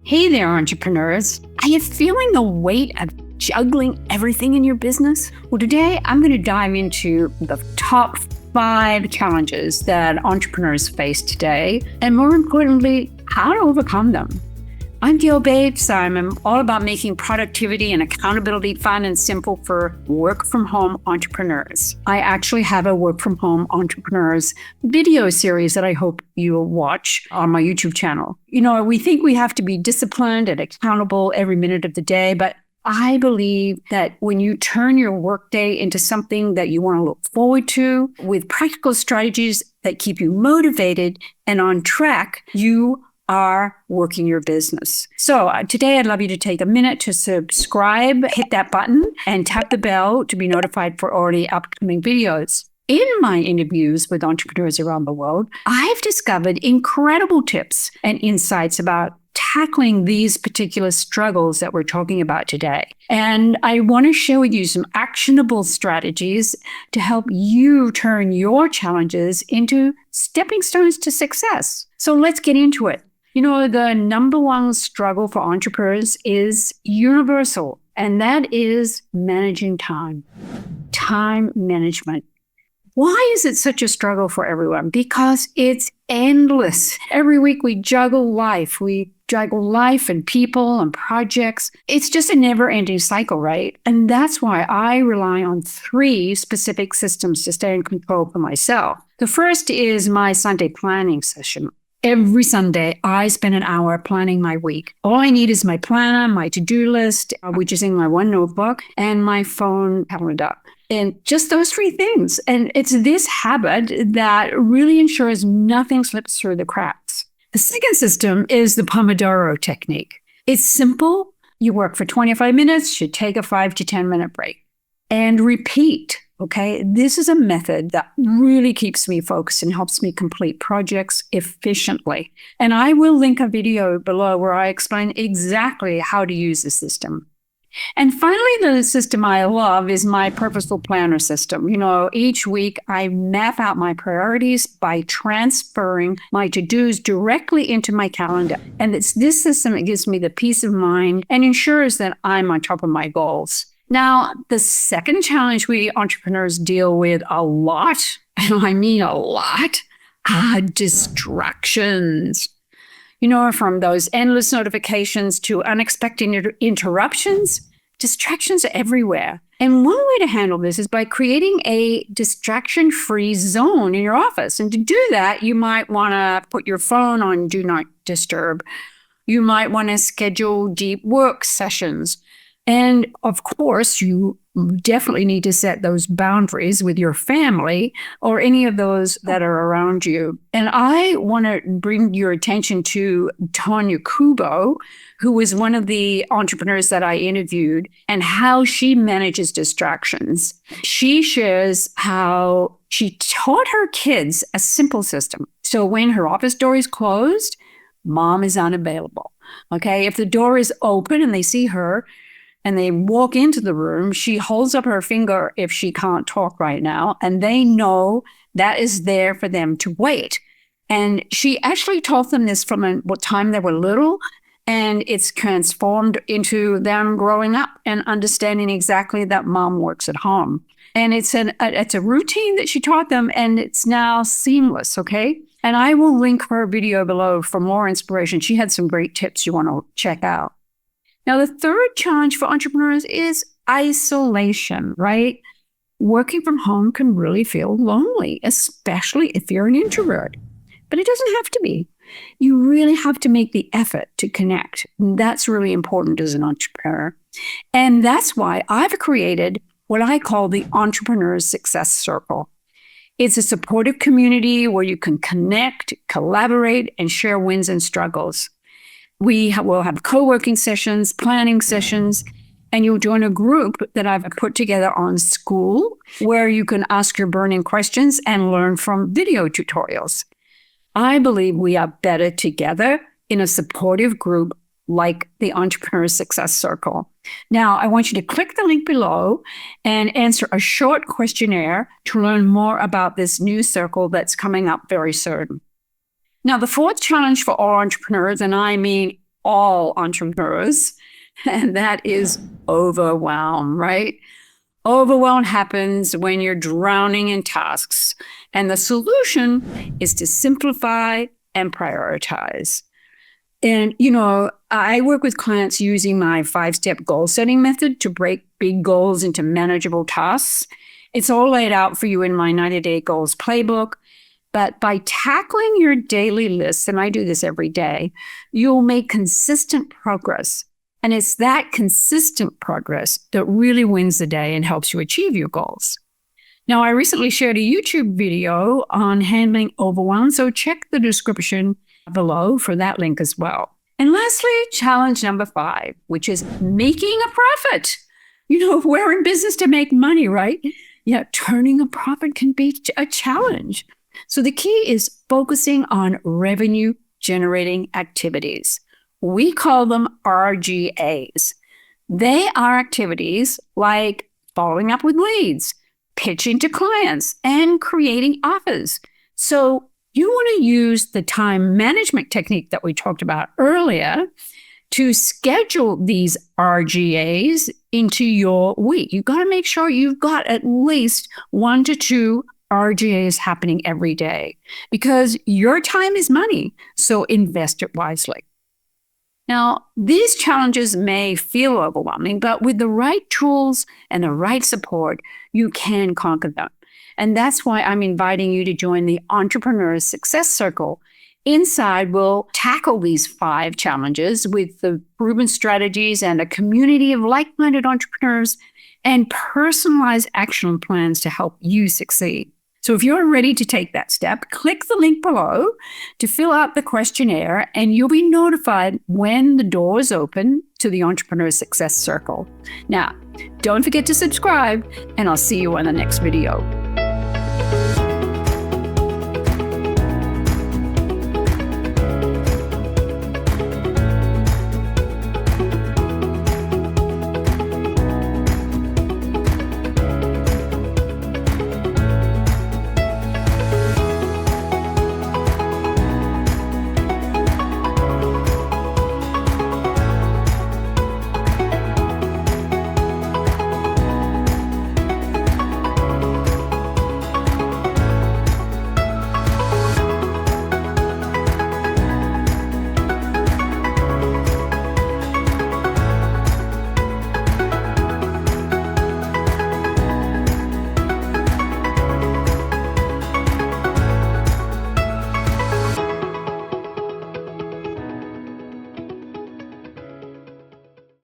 Hey there, entrepreneurs. Are you feeling the weight of juggling everything in your business? Well, today I'm going to dive into the top 5 challenges that entrepreneurs face today, and more importantly, how to overcome them. I'm Gale Bates. I'm all about making productivity and accountability fun and simple for work-from-home entrepreneurs. I actually have a work-from-home entrepreneurs video series that I hope you'll watch on my YouTube channel. You know, we think we have to be disciplined and accountable every minute of the day, but I believe that when you turn your workday into something that you want to look forward to with practical strategies that keep you motivated and on track, you are working your business. So today I'd love you to take a minute to subscribe, hit that button, and tap the bell to be notified for already upcoming videos. In my interviews with entrepreneurs around the world, I've discovered incredible tips and insights about tackling these particular struggles that we're talking about today. And I want to share with you some actionable strategies to help you turn your challenges into stepping stones to success. So let's get into it. You know, the number one struggle for entrepreneurs is universal, and that is managing time. Time management. Why is it such a struggle for everyone? Because it's endless. Every week we juggle life. We juggle life and people and projects. It's just a never-ending cycle, right? And that's why I rely on 3 specific systems to stay in control for myself. The first is my Sunday planning session. Every Sunday, I spend an hour planning my week. All I need is my planner, my to-do list, which is in my one notebook, and my phone calendar. And just those 3 things. And it's this habit that really ensures nothing slips through the cracks. The second system is the Pomodoro technique. It's simple. You work for 25 minutes, you take a 5 to 10 minute break, and repeat. Okay, this is a method that really keeps me focused and helps me complete projects efficiently. And I will link a video below where I explain exactly how to use the system. And finally, the system I love is my purposeful planner system. You know, each week I map out my priorities by transferring my to-dos directly into my calendar. And it's this system that gives me the peace of mind and ensures that I'm on top of my goals. Now, the second challenge we entrepreneurs deal with a lot, and I mean a lot, are distractions. You know, from those endless notifications to unexpected interruptions, distractions are everywhere. And one way to handle this is by creating a distraction-free zone in your office. And to do that, you might want to put your phone on Do Not Disturb. You might want to schedule deep work sessions. And of course, you definitely need to set those boundaries with your family or any of those that are around you. And I want to bring your attention to Tanya Kubo, who was one of the entrepreneurs that I interviewed, and how she manages distractions. She shares how she taught her kids a simple system. So when her office door is closed, mom is unavailable. Okay, if the door is open and they see her, and they walk into the room, she holds up her finger if she can't talk right now, and they know that is there for them to wait. And she actually taught them this from what time they were little, and it's transformed into them growing up and understanding exactly that mom works at home. And it's a routine that she taught them, and it's now seamless, okay? And I will link her video below for more inspiration. She had some great tips you want to check out. Now, the third challenge for entrepreneurs is isolation, right? Working from home can really feel lonely, especially if you're an introvert. But it doesn't have to be. You really have to make the effort to connect. That's really important as an entrepreneur. And that's why I've created what I call the Entrepreneur Success Circle. It's a supportive community where you can connect, collaborate, and share wins and struggles. We will have co-working sessions, planning sessions, and you'll join a group that I've put together on School, where you can ask your burning questions and learn from video tutorials. I believe we are better together in a supportive group like the Entrepreneur Success Circle. Now, I want you to click the link below and answer a short questionnaire to learn more about this new circle that's coming up very soon. Now, the fourth challenge for all entrepreneurs, and I mean all entrepreneurs, and that is overwhelm, right? Overwhelm happens when you're drowning in tasks, and the solution is to simplify and prioritize. And, I work with clients using my 5-step goal setting method to break big goals into manageable tasks. It's all laid out for you in my 90-day goals playbook. But by tackling your daily lists, and I do this every day, you'll make consistent progress. And it's that consistent progress that really wins the day and helps you achieve your goals. Now, I recently shared a YouTube video on handling overwhelm, so check the description below for that link as well. And lastly, challenge number 5, which is making a profit. We're in business to make money, right? Yeah, turning a profit can be a challenge. So the key is focusing on revenue generating activities. We call them RGAs. They are activities like following up with leads, pitching to clients, and creating offers. So you want to use the time management technique that we talked about earlier to schedule these RGAs into your week. You've got to make sure you've got at least 1 to 2 RGAs happening every day because your time is money, so invest it wisely. Now, these challenges may feel overwhelming, but with the right tools and the right support, you can conquer them. And that's why I'm inviting you to join the Entrepreneur Success Circle. Inside, we'll tackle these 5 challenges with the proven strategies and a community of like-minded entrepreneurs and personalized action plans to help you succeed. So if you're ready to take that step, click the link below to fill out the questionnaire, and you'll be notified when the doors open to the Entrepreneur Success Circle. Now, don't forget to subscribe, and I'll see you on the next video.